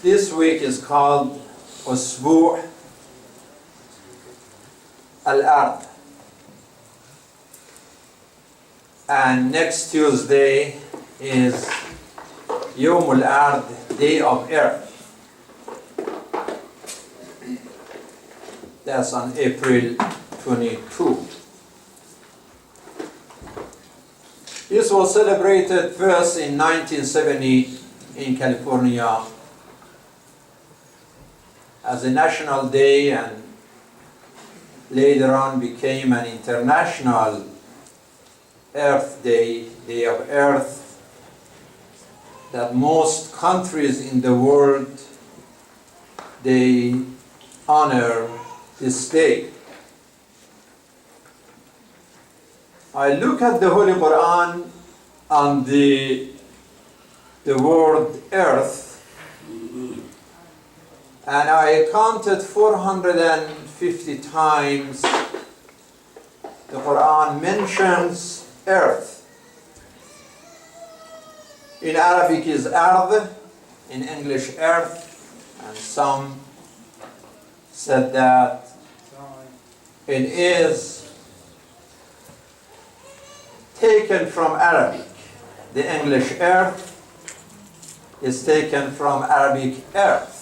This week is called Usbu' al-Ard. And next Tuesday is Yawm al-Ard, Day of Earth. That's on April 22. This was celebrated first in 1970 in California as a national day, and later on became an international Earth Day, Day of Earth, that most countries in the world, they honor this day. I look at the Holy Quran on the word earth, and I counted 450 times the Quran mentions earth. In Arabic is ard, in English earth, and some said that it is taken from Arabic. The English earth is taken from Arabic earth.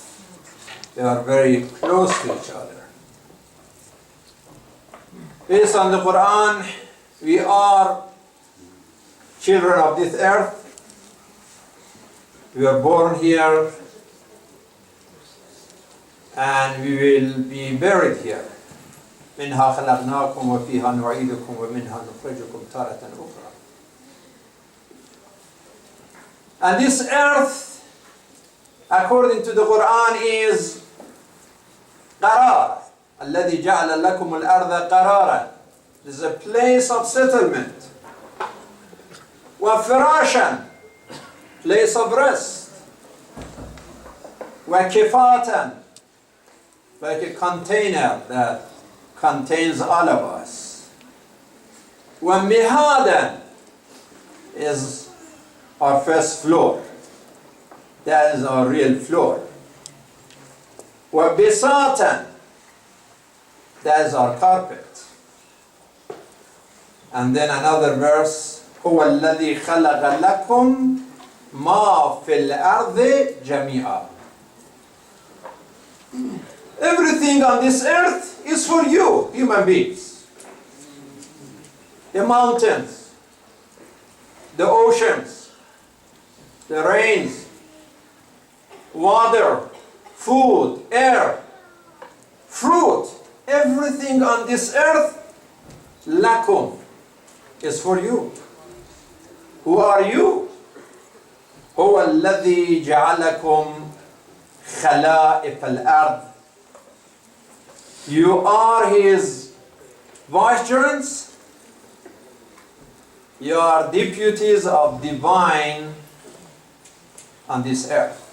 They are very close to each other. Based on the Quran, we are children of this earth. We are born here and we will be buried here. منها خلقناكم وفيها نعيدكم ومنها نخرجكم تارة أخرى. And this earth, according to the Quran, is قرار. الذي جعل لكم الأرض قرارا. This is a place of settlement. وفراشا, place of rest. وكفاتا, like a container that contains all of us. ومهادا is our first floor. That is our real floor. وبساطا, that is our carpet. And then another verse, هو الذي خلق لكم ما في الأرض جميعا. Everything on this earth is for you, human beings. The mountains, the oceans, the rains, water, food, air, fruit, everything on this earth, lakum, is for you. Who are you? هو الذي جعلكم خلائف الأرض. You are his vicegerents. You are deputies of divine on this earth.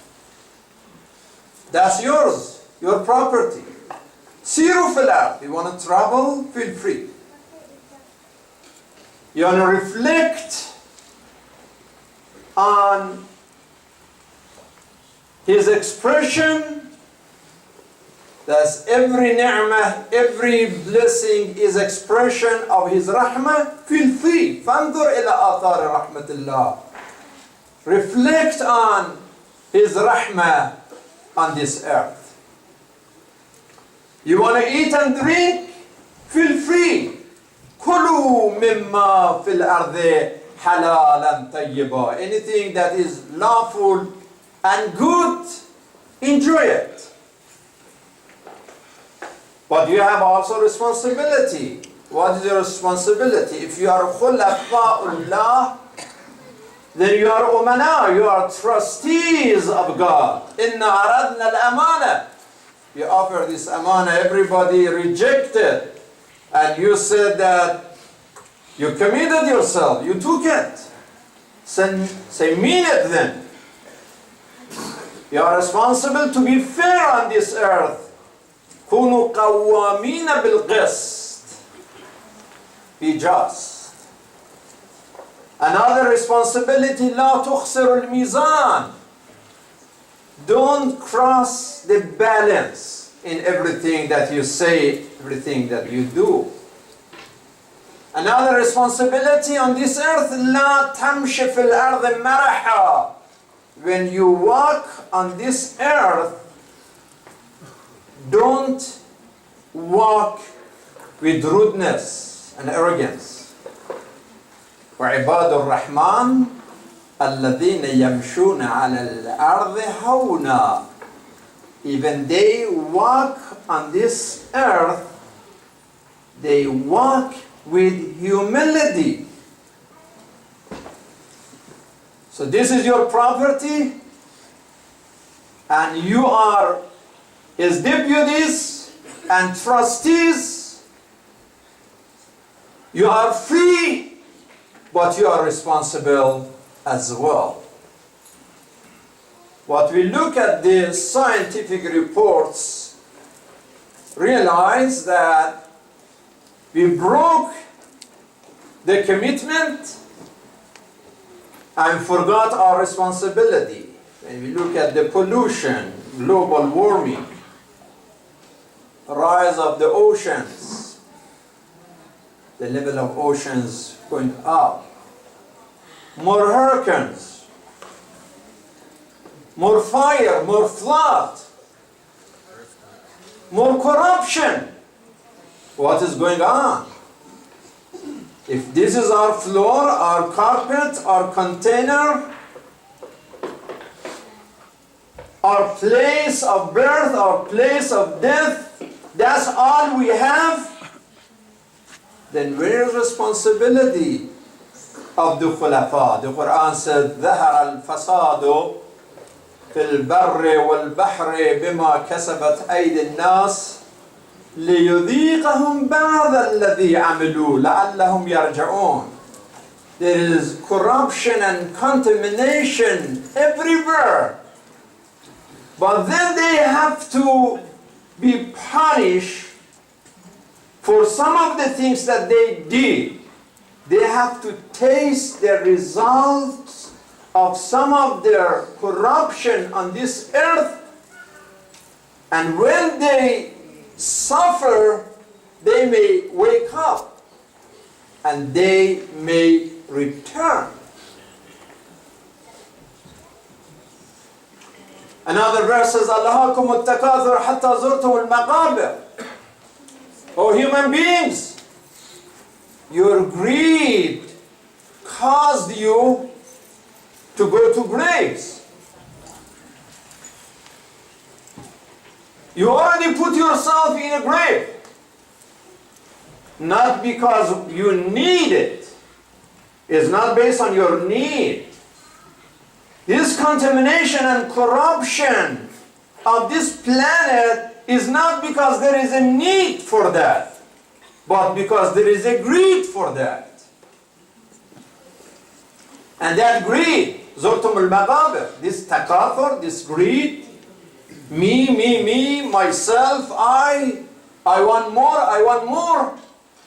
That's yours, your property. سيروا في الأرض. You want to travel? Feel free. You want to reflect on his expression. That's every ni'mah, every blessing is expression of his rahmah. Feel free. فانظر إلى آثار رحمة الله. Reflect on his rahmah on this earth. You want to eat and drink? Feel free. كلوا مما في الأرض حلالا طيبا. Anything that is lawful and good, enjoy it. But you have also responsibility. What is your responsibility? If you are khulafa'ullah, then you are umana, you are trustees of God. Inna aradna al-amana. You offer this amana, everybody rejected. And you said that you committed yourself, you took it. Say mean it then. You are responsible to be fair on this earth. كونوا قوامين بالقسط. Be just. Another responsibility, لا تخسر الميزان. don't cross the balance in everything that you say, everything that you do. Another responsibility on this earth, لا تمشي في الأرض مرحا. When you walk on this earth, don't walk with rudeness and arrogance. وعباد الرحمن الذين يمشون على الأرض هونا. Even they walk on this earth, they walk with humility. So this is your property, and you are his deputies and trustees. You are free, but you are responsible as well. What we look at the scientific reports, realize that we broke the commitment and forgot our responsibility. When we look at the pollution, global warming, rise of the oceans, the level of oceans going up, more hurricanes, more fire, more flood, more corruption. What is going on? If this is our floor, our carpet, our container, our place of birth, our place of death, that's all we have, then where is responsibility of the khulafa? The Quran said, ظهر الفساد في البر والبحر بما كسبت أيدي الناس ليذيقهم بعض الذي عملوا لعلهم يرجعون. There is corruption and contamination everywhere. But then they have to be punished for some of the things that they did. They have to taste the results of some of their corruption on this earth. And when they suffer, they may wake up and they may return. Another verse says, أَلْهَاكُمُ التَّكَاثُرُ حَتَّى زُرْتُمُ الْمَقَابِرَ. O human beings, your greed caused you to go to graves. You already put yourself in a grave. Not because you need it. It's not based on your need. This contamination and corruption of this planet is not because there is a need for that, but because there is a greed for that. And that greed, زُرْتُمُ الْمَقَابِرِ, this takathur, this greed, me, myself, I want more.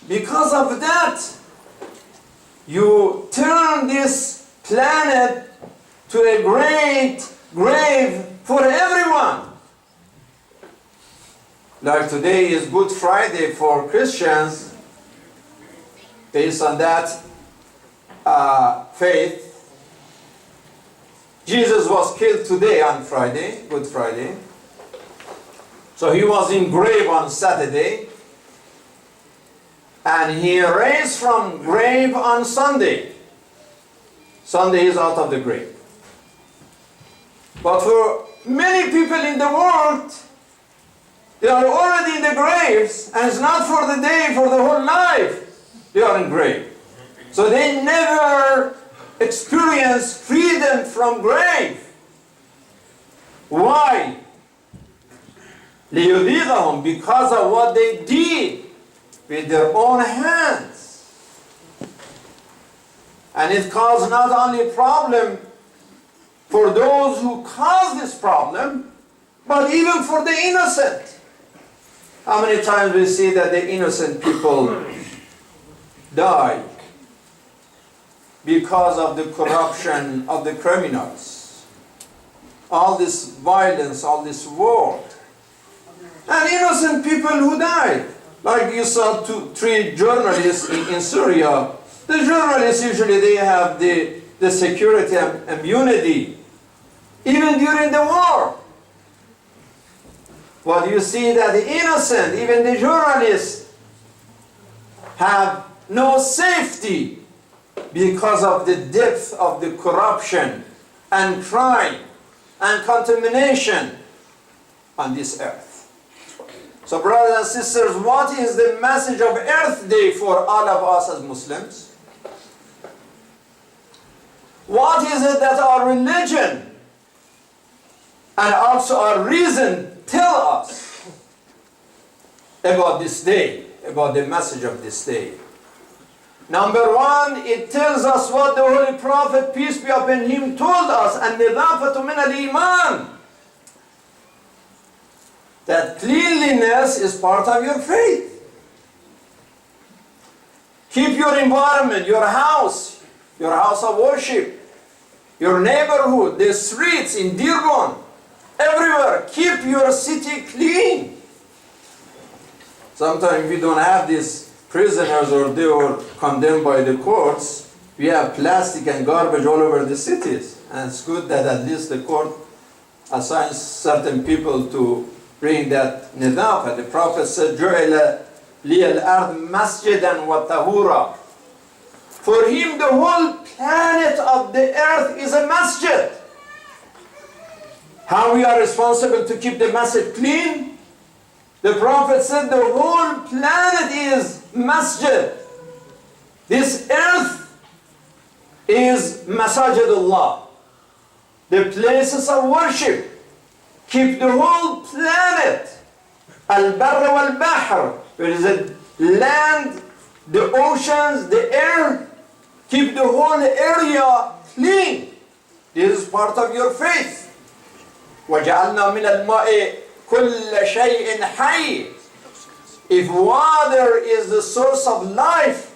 Because of that, you turn this planet to a great grave for everyone. Like today is Good Friday for Christians, based on that faith. Jesus was killed today on Friday, Good Friday. So he was in grave on Saturday. And he raised from grave on Sunday. Sunday is out of the grave. But for many people in the world, they are already in the graves, and it's not for the day, for the whole life they are in grave. So they never experience freedom from grave. Why? لِيُذِيقَهُمْ, because of what they did with their own hands. And it caused not only a problem for those who caused this problem, but even for the innocent. How many times we see that the innocent people die because of the corruption of the criminals? all this violence, all this war. And innocent people who died. Like you saw 2-3 journalists in Syria. The journalists usually they have the security and immunity, even during the war. But you see that the innocent, even the journalists, have no safety because of the depth of the corruption and crime and contamination on this earth. So brothers and sisters, what is the message of Earth Day for all of us as Muslims? What is it that our religion and also our reason tell us about this day, about the message of this day? Number one, it tells us what the Holy Prophet, peace be upon him, told us, "An-nidafatu min al-iman." That cleanliness is part of your faith. Keep your environment, your house of worship, your neighborhood, the streets in Dearborn, everywhere. Keep your city clean. Sometimes we don't have these prisoners or they were condemned by the courts. We have plastic and garbage all over the cities. And it's good that at least the court assigns certain people to bring that nidafa. The Prophet said, "Ju'ila li al-ard masjidan wa tahura." For him, the whole planet of the earth is a masjid. How we are responsible to keep the masjid clean? The Prophet said the whole planet is masjid. This earth is masajidullah, the places of worship. Keep the whole planet, al-barr wal-bahr, there is a land, the oceans, the air. Keep the whole area clean. This is part of your faith. وَجَعَلْنَا مِنَ الْمَاءِ كُلَّ شَيْءٍ حَيٍّ. If water is the source of life,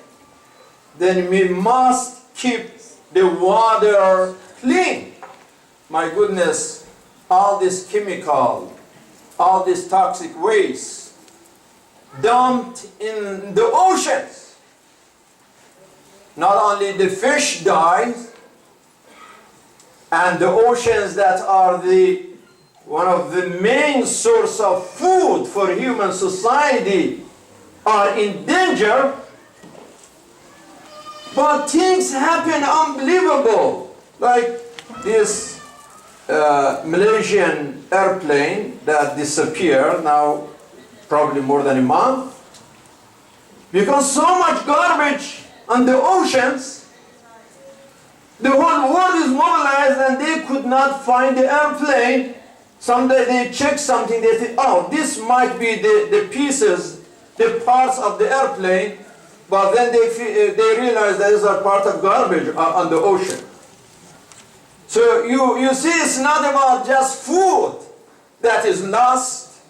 then we must keep the water clean. My goodness, all this chemical, all this toxic waste dumped in the oceans. Not only the fish die, and the oceans that are one of the main source of food for human society are in danger, but things happen unbelievable, like this Malaysian airplane that disappeared now probably more than a month because so much garbage on the oceans. The whole world is mobilized and they could not find the airplane. Someday they check something, they think, oh, this might be the pieces, the parts of the airplane, but then they realize that these are part of garbage on the ocean. So you see, it's not about just food that is lost,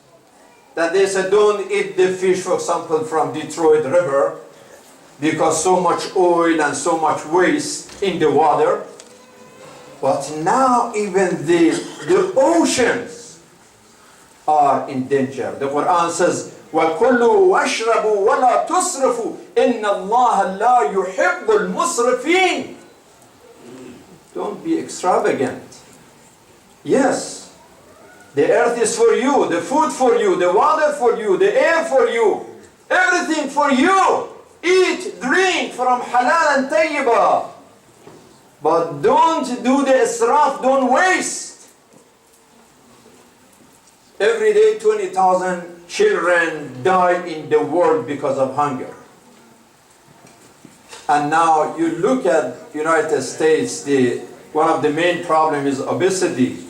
that they said don't eat the fish, for example, from Detroit River, because so much oil and so much waste in the water. But now even the oceans are in danger. The Quran says, وَكُلُوا وَاشْرَبُوا وَلَا تُسْرِفُوا إِنَّ اللَّهَ لَا يُحِبُّ الْمُسْرِفِينَ. Don't be extravagant. Yes, the earth is for you, the food for you, the water for you, the air for you, everything for you. Eat, drink from halal and tayyibah. But don't do the israf, don't waste. Every day 20,000 children die in the world because of hunger. And now you look at United States, one of the main problems is obesity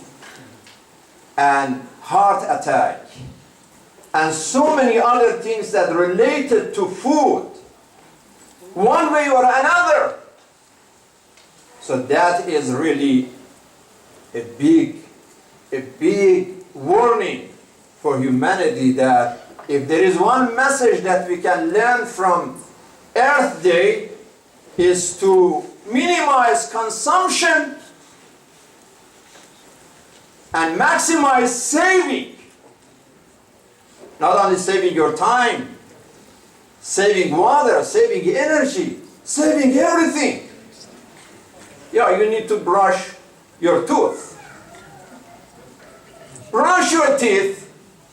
and heart attack and so many other things that related to food, one way or another. So that is really a big warning for humanity, that if there is one message that we can learn from Earth Day, is to minimize consumption and maximize saving. Not only saving your time, saving water, saving energy, saving everything. Yeah, you need to brush your tooth. Brush your teeth,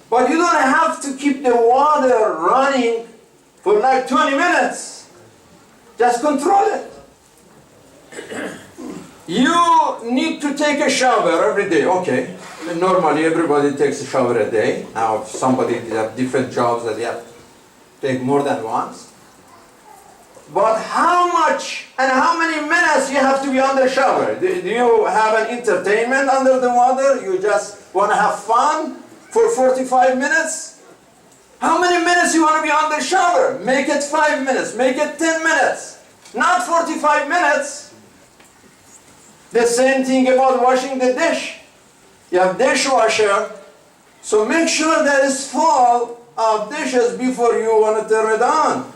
but you don't have to keep the water running for like 20 minutes. Just control it. You need to take a shower every day. Okay. And normally everybody takes a shower a day. Now somebody have different jobs that they have to take more than once. But how much and how many minutes you have to be under shower? Do you have an entertainment under the water? You just want to have fun for 45 minutes? How many minutes you want to be under shower? Make it 5 minutes. Make it 10 minutes. Not 45 minutes. The same thing about washing the dish. You have dishwasher, so make sure that it's full of dishes before you want to turn it on.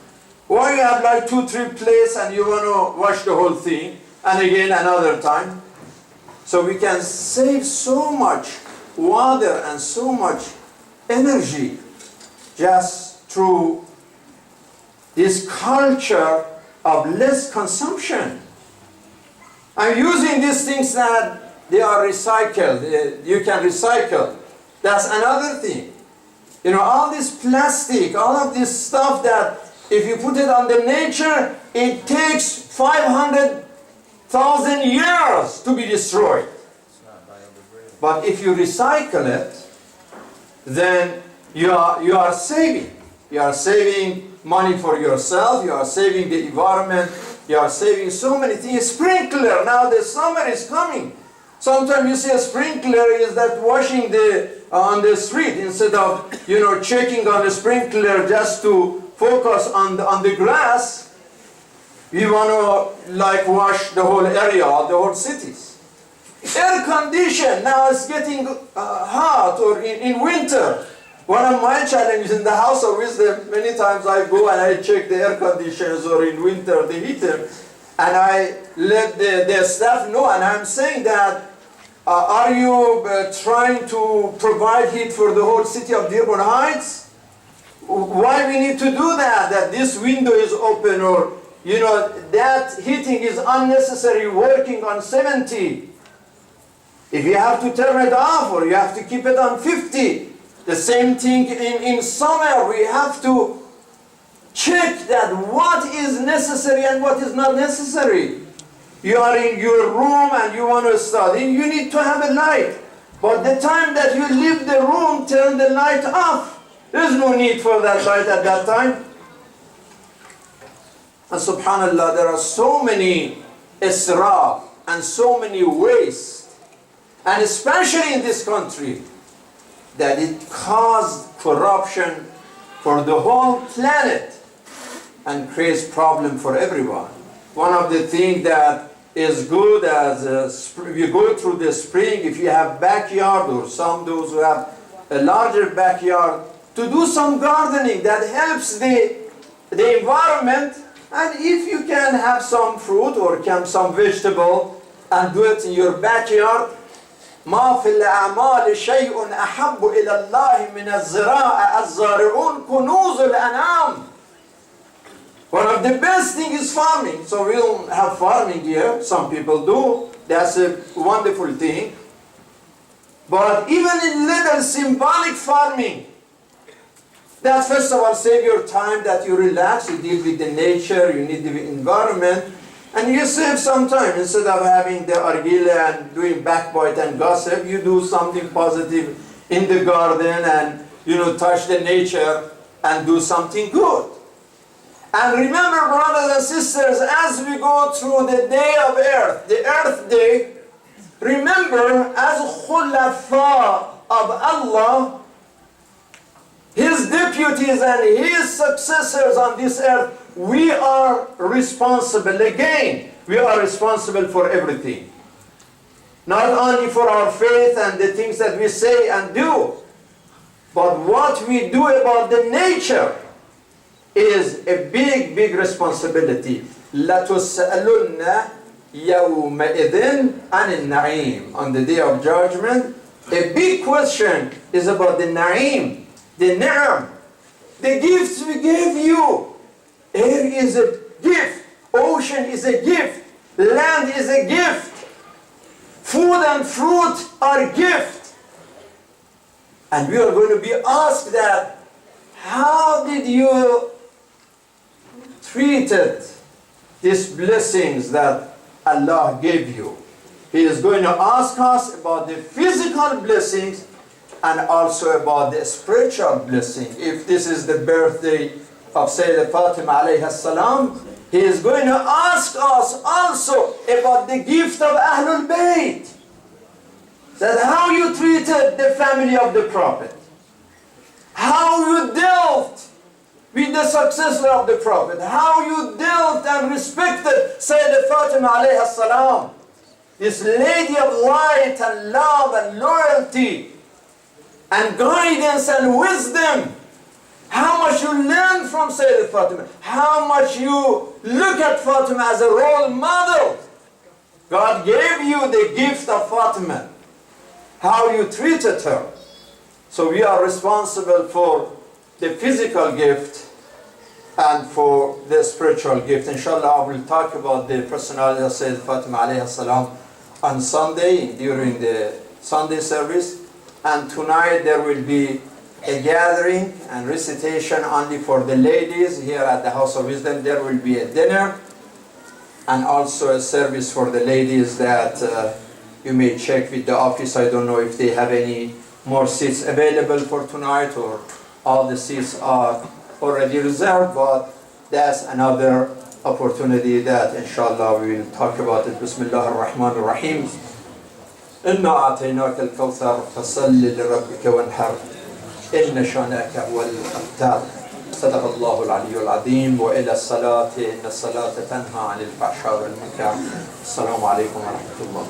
Or you have like 2-3 plates and you want to wash the whole thing, and again another time. So we can save so much water and so much energy just through this culture of less consumption. I'm using these things that they are recycled. You can recycle. That's another thing. You know, all this plastic, all of this stuff that if you put it on the nature, it takes 500,000 years to be destroyed. But if you recycle it, then you are saving. You are saving money for yourself. You are saving the environment. You are saving so many things. Sprinkler, now the summer is coming. Sometimes you see a sprinkler is that washing on the street instead of, you know, checking on the sprinkler just to focus on the grass. You want to like wash the whole area, the whole cities. Air condition, now it's getting hot or in winter. One of my challenges in the house of wisdom, many times I go and I check the air conditioners or in winter the heater, and I let the staff know, and I'm saying that, are you trying to provide heat for the whole city of Dearborn Heights? Why we need to do that? That this window is open, or, you know, that heating is unnecessary, working on 70. If you have to turn it off, or you have to keep it on 50. The same thing in summer, we have to check that what is necessary and what is not necessary. You are in your room and you want to study, you need to have a light. But the time that you leave the room, turn the light off. There's no need for that light at that time. And subhanAllah, there are so many israf and so many waste, and especially in this country, that it caused corruption for the whole planet and creates problem for everyone. One of the things that is good as you go through the spring, if you have backyard, or some those who have a larger backyard, to do some gardening that helps the environment. And if you can have some fruit or some vegetable and do it in your backyard, ما في الأعمال شيء أحب إلى الله من الزراعة الزارعون كنوز الأنعام. One of the best things is farming. So we don't have farming here. Some people do. That's a wonderful thing. But even in little symbolic farming, that first of all save your time, that you relax, you deal with the nature, you need the environment, and you save some time. Instead of having the argila and doing backbite and gossip, you do something positive in the garden and, you know, touch the nature and do something good. And remember, brothers and sisters, as we go through the day of Earth, the Earth Day, remember, as khulafa of Allah, His deputies and His successors on this earth, we are responsible. Again, we are responsible for everything. Not only for our faith and the things that we say and do, but what we do about the nature is a big, big responsibility. لَتُسْأَلُنَّ يَوْمَئِذٍ عَنِ النَّعِيمِ. On the day of judgment, A big question is about the na'im, the ni'am, the gifts we gave you. Air is a gift, ocean is a gift, land is a gift, food and fruit are gift. And we are going to be asked that, how did you treated these blessings that Allah gave you? He is going to ask us about the physical blessings and also about the spiritual blessing. If this is the birthday of Sayyidah Fatima alayhi salam, he is going to ask us also about the gift of Ahlul Bayt. That how you treated the family of the Prophet. How you dealt with the successor of the Prophet. How you dealt and respected Sayyidah Fatima alayhi salam. This lady of light and love and loyalty and guidance and wisdom. How much you learn from Sayyidah Fatima. How much you look at Fatima as a role model. God gave you the gift of Fatima. How you treated her. So we are responsible for the physical gift and for the spiritual gift. Inshallah, I will talk about the personality of Sayyidah Fatima alayhi salam on Sunday during the Sunday service. And tonight there will be a gathering and recitation only for the ladies here at the House of Wisdom. There will be a dinner and also a service for the ladies that you may check with the office. I don't know if they have any more seats available for tonight or all the seats are already reserved, but that's another opportunity that inshallah we will talk about it. Bismillah ar-Rahman ar-Rahim. إنا أعطيناك الكوثر فصل لربك وانحر إن شانئك هو الأبتر. صدق الله العلي العظيم. وإلى الصلاة إن الصلاة تنهى عن الفحشاء والمنكر. السلام عليكم ورحمة الله.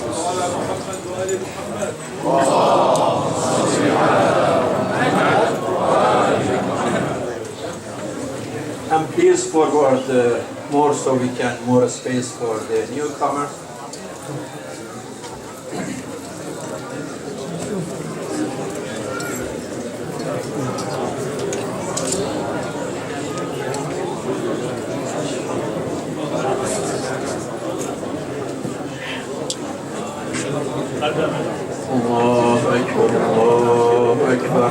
وعلى محمد وآل محمد. And please forward more so we can more space for the newcomer. الله أكبر الله أكبر